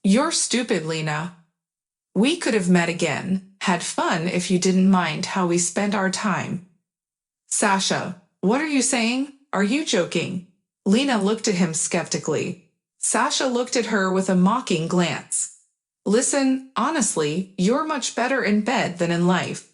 You're stupid, Lena. We could have met again, had fun if you didn't mind how we spent our time. Sasha, what are you saying? Are you joking? Lena looked at him skeptically. Sasha looked at her with a mocking glance. Listen, honestly, you're much better in bed than in life.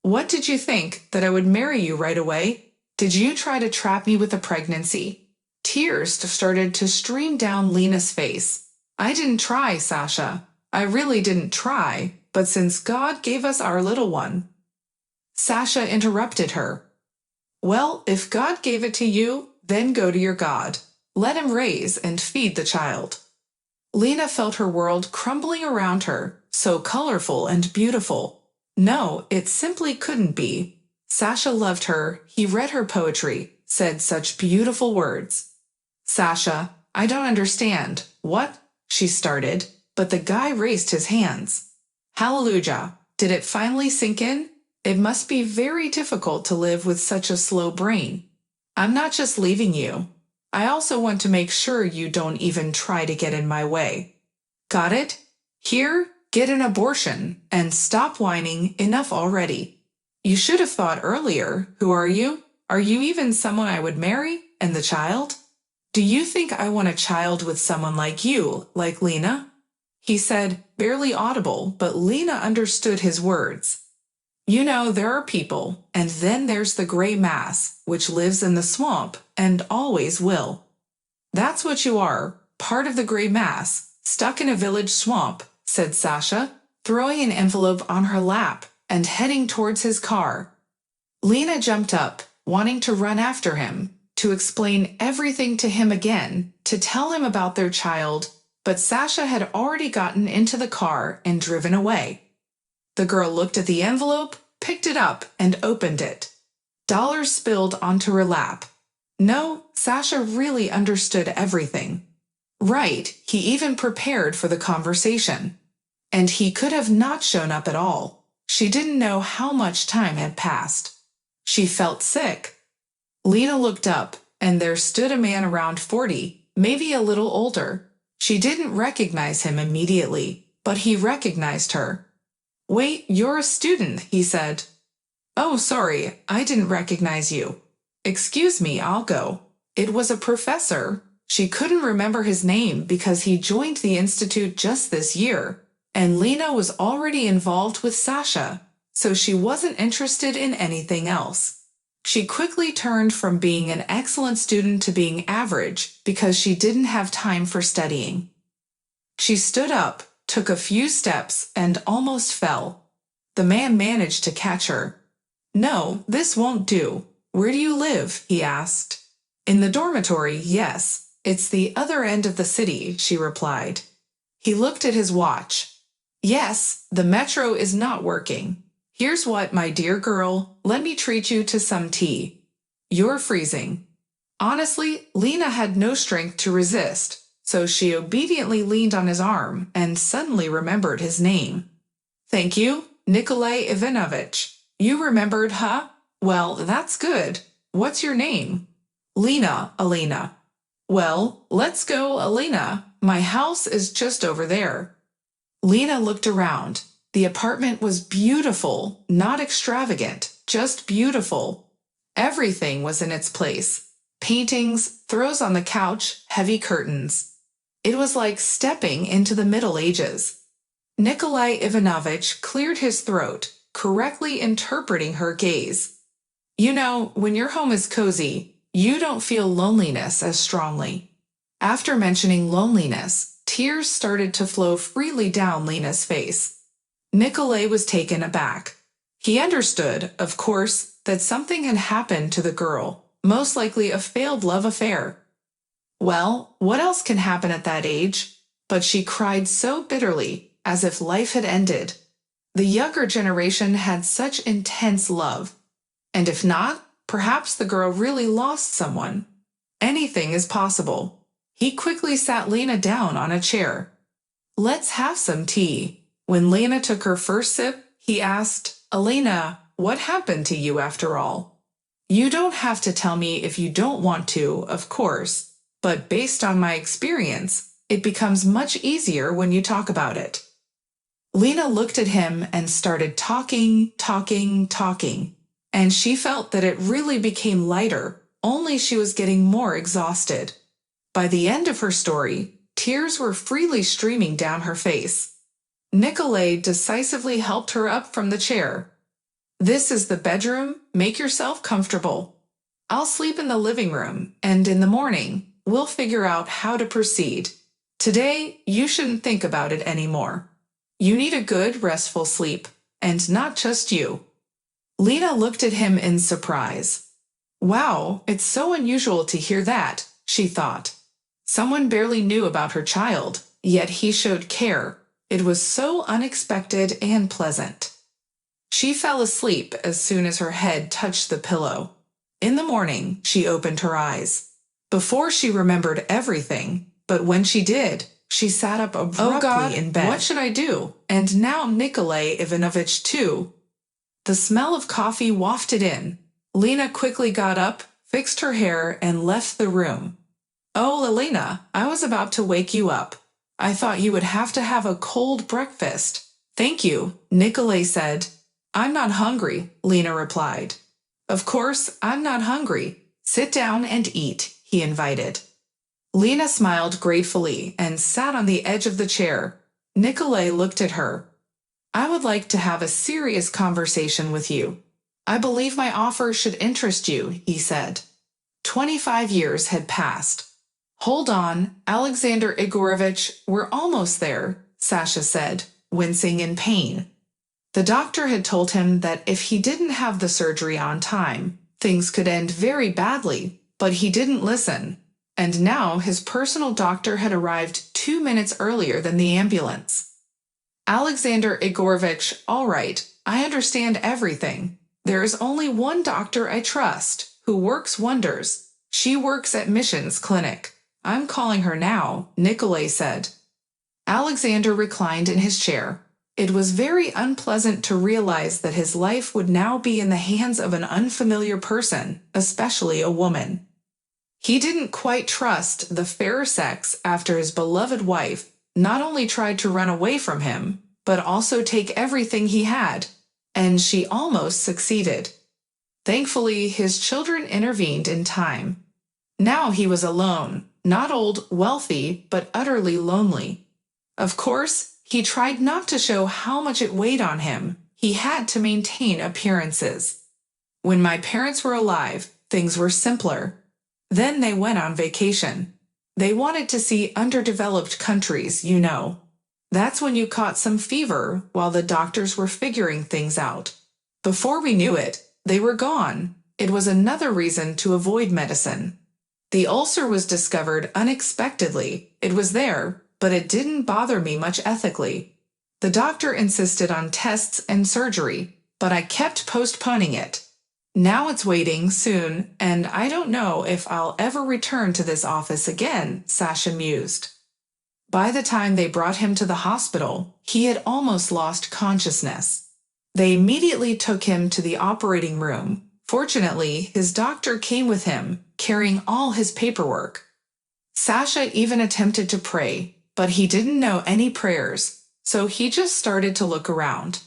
What did you think, that I would marry you right away? Did you try to trap me with a pregnancy? Tears started to stream down Lena's face. I didn't try, Sasha. I really didn't try, but since God gave us our little one. Sasha interrupted her. Well, if God gave it to you, then go to your God. Let him raise and feed the child. Lena felt her world crumbling around her, so colorful and beautiful. No, it simply couldn't be. Sasha loved her, he read her poetry, said such beautiful words. Sasha, I don't understand. What? She started, but the guy raised his hands. Hallelujah. Did it finally sink in? It must be very difficult to live with such a slow brain. I'm not just leaving you. I also want to make sure you don't even try to get in my way. Got it? Here, get an abortion, and stop whining. Enough already. You should have thought earlier. Who are you? Are you even someone I would marry? And the child? Do you think I want a child with someone like you, like Lena? He said, barely audible, but Lena understood his words. You know, there are people, and then there's the gray mass, which lives in the swamp, and always will. That's what you are, part of the gray mass, stuck in a village swamp, said Sasha, throwing an envelope on her lap and heading towards his car. Lena jumped up, wanting to run after him, to explain everything to him again, to tell him about their child, but Sasha had already gotten into the car and driven away. The girl looked at the envelope, picked it up, and opened it. Dollars spilled onto her lap. No, Sasha really understood everything. Right, he even prepared for the conversation. And he could have not shown up at all. She didn't know how much time had passed. She felt sick. Lena looked up, and there stood a man around 40, maybe a little older. She didn't recognize him immediately, but he recognized her. Wait, you're a student, he said. Oh, sorry, I didn't recognize you. Excuse me, I'll go. It was a professor. She couldn't remember his name because he joined the institute just this year, and Lena was already involved with Sasha, so she wasn't interested in anything else. She quickly turned from being an excellent student to being average because she didn't have time for studying. She stood up, took a few steps, and almost fell. The man managed to catch her. No, this won't do. Where do you live? He asked. In the dormitory, yes. It's the other end of the city, she replied. He looked at his watch. Yes, the metro is not working. Here's what, my dear girl, let me treat you to some tea. You're freezing. Honestly, Lena had no strength to resist, so she obediently leaned on his arm and suddenly remembered his name. Thank you, Nikolai Ivanovich. You remembered, huh? Well, that's good. What's your name? Lena, Elena. Well, let's go, Elena. My house is just over there. Lena looked around. The apartment was beautiful, not extravagant, just beautiful. Everything was in its place. Paintings, throws on the couch, heavy curtains. It was like stepping into the Middle Ages. Nikolai Ivanovich cleared his throat, correctly interpreting her gaze. You know, when your home is cozy, you don't feel loneliness as strongly. After mentioning loneliness, tears started to flow freely down Lena's face. Nikolai was taken aback. He understood, of course, that something had happened to the girl, most likely a failed love affair. Well, what else can happen at that age? But she cried so bitterly, as if life had ended. The younger generation had such intense love. And if not, perhaps the girl really lost someone. Anything is possible. He quickly sat Lena down on a chair. Let's have some tea. When Lena took her first sip, he asked, Elena, what happened to you after all? You don't have to tell me if you don't want to, of course, but based on my experience, It becomes much easier when you talk about it. Lena looked at him and started talking, and she felt that it really became lighter, only she was getting more exhausted. By the end of her story, tears were freely streaming down her face. Nicolay decisively helped her up from the chair. "This is the bedroom, make yourself comfortable. I'll sleep in the living room, and in the morning, we'll figure out how to proceed. Today, you shouldn't think about it anymore. You need a good, restful sleep, and not just you." Lena looked at him in surprise. Wow, it's so unusual to hear that, she thought. Someone barely knew about her child, yet he showed care. It was so unexpected and pleasant. She fell asleep as soon as her head touched the pillow. In the morning, she opened her eyes. Before she remembered everything, but when she did, she sat up abruptly in bed. What should I do? And now Nikolay Ivanovich too. The smell of coffee wafted in. Lena quickly got up, fixed her hair, and left the room. "Oh, Elena, I was about to wake you up. I thought you would have to have a cold breakfast." "Thank you," Nikolay said. "I'm not hungry," Lena replied. "Of course, I'm not hungry. Sit down and eat," he invited. Lena smiled gratefully and sat on the edge of the chair. Nikolay looked at her. "I would like to have a serious conversation with you. I believe my offer should interest you," he said. 25 years had passed. "Hold on, Alexander Igorovich, we're almost there," Sasha said, wincing in pain. The doctor had told him that if he didn't have the surgery on time, things could end very badly, but he didn't listen. And now his personal doctor had arrived 2 minutes earlier than the ambulance. "Alexander Igorovich, all right, I understand everything. There is only one doctor I trust, who works wonders. She works at Missions Clinic. I'm calling her now," Nikolay said. Alexander reclined in his chair. It was very unpleasant to realize that his life would now be in the hands of an unfamiliar person, especially a woman. He didn't quite trust the fairer sex after his beloved wife not only tried to run away from him, but also take everything he had, and she almost succeeded. Thankfully, his children intervened in time. Now he was alone, not old, wealthy, but utterly lonely. Of course, he tried not to show how much it weighed on him. He had to maintain appearances. "When my parents were alive, things were simpler. Then they went on vacation. They wanted to see underdeveloped countries, you know. That's when you caught some fever while the doctors were figuring things out. Before we knew it, they were gone. It was another reason to avoid medicine. The ulcer was discovered unexpectedly. It was there, but it didn't bother me much ethically. The doctor insisted on tests and surgery, but I kept postponing it. Now it's waiting soon, and I don't know if I'll ever return to this office again," Sasha mused. By the time they brought him to the hospital, he had almost lost consciousness. They immediately took him to the operating room. Fortunately, his doctor came with him, carrying all his paperwork. Sasha even attempted to pray, but he didn't know any prayers, so he just started to look around.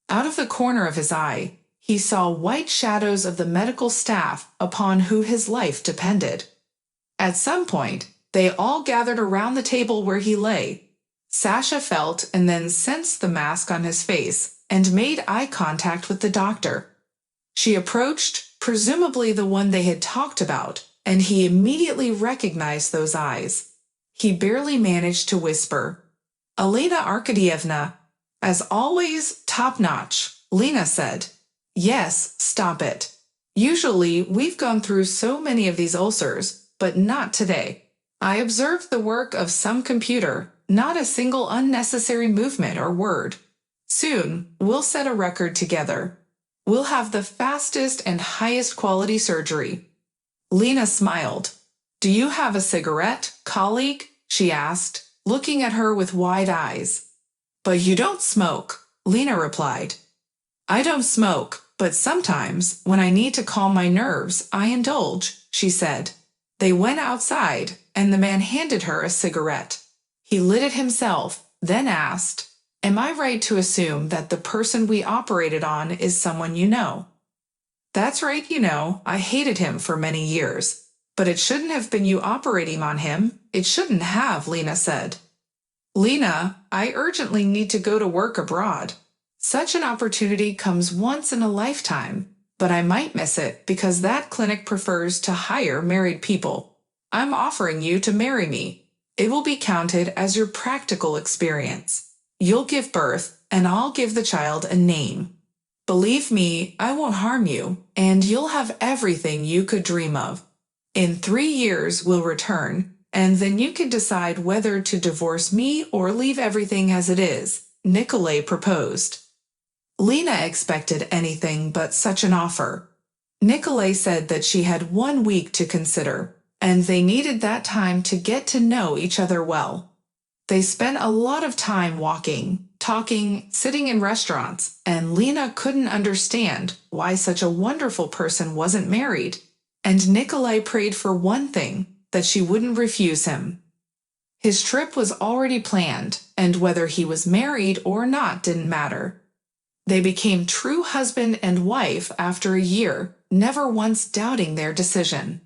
Out of the corner of his eye, he saw white shadows of the medical staff upon who his life depended. At some point, they all gathered around the table where he lay. Sasha felt and then sensed the mask on his face and made eye contact with the doctor. She approached, presumably the one they had talked about, and he immediately recognized those eyes. He barely managed to whisper, "Elena Arkadyevna." "As always, top-notch," Lena said. "Yes, stop it. Usually, we've gone through so many of these ulcers, but not today. I observed the work of some computer, not a single unnecessary movement or word. Soon, we'll set a record together. We'll have the fastest and highest quality surgery." Lena smiled. "Do you have a cigarette, colleague?" she asked, looking at her with wide eyes. "But you don't smoke," Lena replied. "I don't smoke, but sometimes, when I need to calm my nerves, I indulge," she said. They went outside, and the man handed her a cigarette. He lit it himself, then asked, "Am I right to assume that the person we operated on is someone you know?" "That's right, I hated him for many years. But it shouldn't have been you operating on him. It shouldn't have," Lena said. "Lena, I urgently need to go to work abroad. Such an opportunity comes once in a lifetime, but I might miss it because that clinic prefers to hire married people. I'm offering you to marry me. It will be counted as your practical experience. You'll give birth, and I'll give the child a name. Believe me, I won't harm you, and you'll have everything you could dream of. In 3 years, we'll return, and then you can decide whether to divorce me or leave everything as it is," Nikolay proposed. Lena expected anything but such an offer. Nikolay said that she had 1 week to consider, and they needed that time to get to know each other well. They spent a lot of time walking, talking, sitting in restaurants, and Lena couldn't understand why such a wonderful person wasn't married. And Nikolay prayed for one thing, that she wouldn't refuse him. His trip was already planned, and whether he was married or not didn't matter. They became true husband and wife after a year, never once doubting their decision.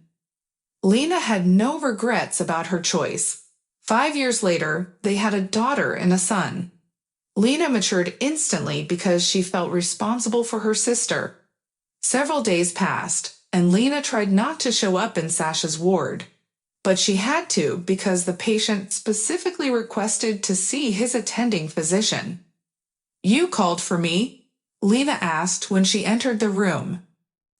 Lena had no regrets about her choice. 5 years later, they had a daughter and a son. Lena matured instantly because she felt responsible for her sister. Several days passed, and Lena tried not to show up in Sasha's ward. But she had to because the patient specifically requested to see his attending physician. "You called for me?" Lena asked when she entered the room.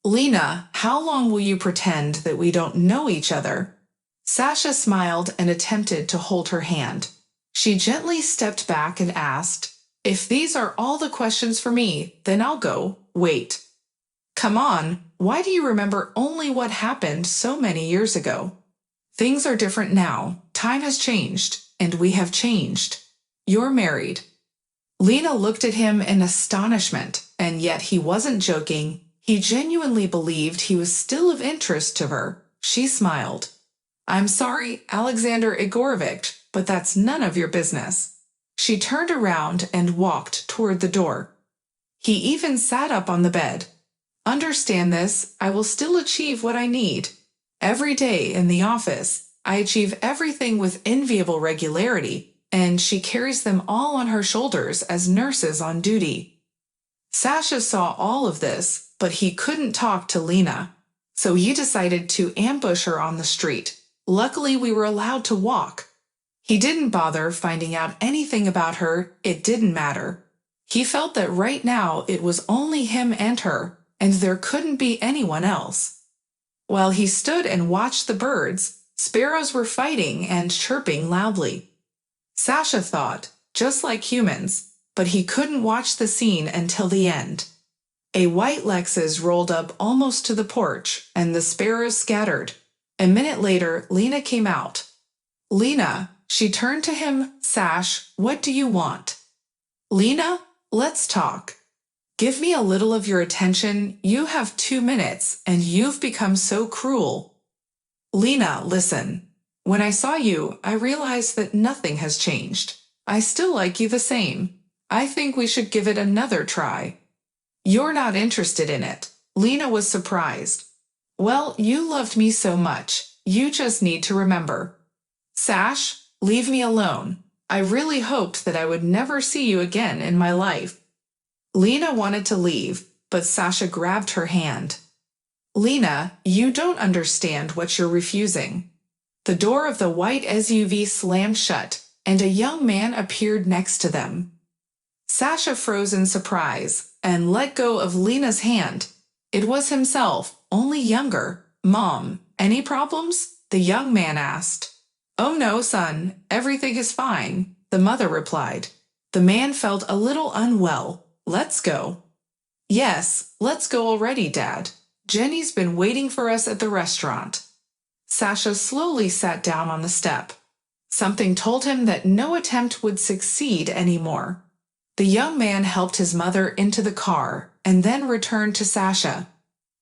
"Lena, how long will you pretend that we don't know each other?" Sasha smiled and attempted to hold her hand. She gently stepped back and asked, "If these are all the questions for me, then I'll go. Wait. Come on, why do you remember only what happened so many years ago? Things are different now. Time has changed, and we have changed. You're married." Lena looked at him in astonishment, and yet he wasn't joking. He genuinely believed he was still of interest to her. She smiled. "I'm sorry, Alexander Igorovich, but that's none of your business." She turned around and walked toward the door. He even sat up on the bed. "Understand this, I will still achieve what I need. Every day in the office, I achieve everything with enviable regularity, and she carries them all on her shoulders as nurses on duty." Sasha saw all of this, but he couldn't talk to Lena, so he decided to ambush her on the street. Luckily, we were allowed to walk. He didn't bother finding out anything about her. It didn't matter. He felt that right now it was only him and her, and there couldn't be anyone else. While he stood and watched the birds, sparrows were fighting and chirping loudly. Sasha thought, just like humans, but he couldn't watch the scene until the end. A white Lexus rolled up almost to the porch, and the sparrows scattered. A minute later, Lena came out. "Lena," she turned to him, "Sash, what do you want?" "Lena, let's talk. Give me a little of your attention. You have 2 minutes, and you've become so cruel." "Lena, listen. When I saw you, I realized that nothing has changed. I still like you the same. I think we should give it another try." "You're not interested in it." Lena was surprised. "Well, you loved me so much. You just need to remember." "Sash, leave me alone. I really hoped that I would never see you again in my life." Lena wanted to leave, but Sasha grabbed her hand. "Lena, you don't understand what you're refusing." The door of the white SUV slammed shut, and a young man appeared next to them. Sasha froze in surprise and let go of Lena's hand. It was himself, only younger. "Mom, any problems?" the young man asked. "Oh no, son, everything is fine," the mother replied. The man felt a little unwell. "Let's go." "Yes, let's go already, Dad. Jenny's been waiting for us at the restaurant." Sasha slowly sat down on the step. Something told him that no attempt would succeed anymore. The young man helped his mother into the car and then returned to Sasha.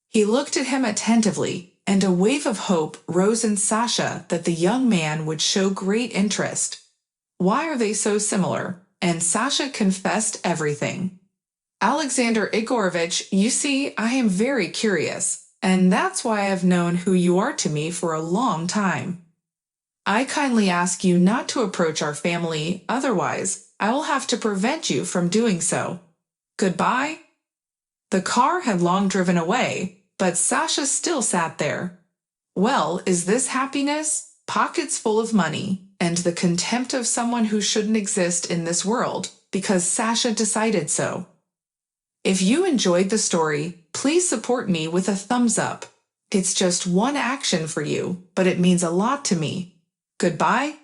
He looked at him attentively, and a wave of hope rose in Sasha that the young man would show great interest. Why are they so similar? And Sasha confessed everything. Alexander Igorovich, you see, I am very curious, and that's why I've known who you are to me for a long time. I kindly ask you not to approach our family, otherwise, I will have to prevent you from doing so. Goodbye. The car had long driven away, but Sasha still sat there. Well, is this happiness? Pockets full of money, and the contempt of someone who shouldn't exist in this world, because Sasha decided so. If you enjoyed the story, please support me with a thumbs up. It's just one action for you, but it means a lot to me. Goodbye.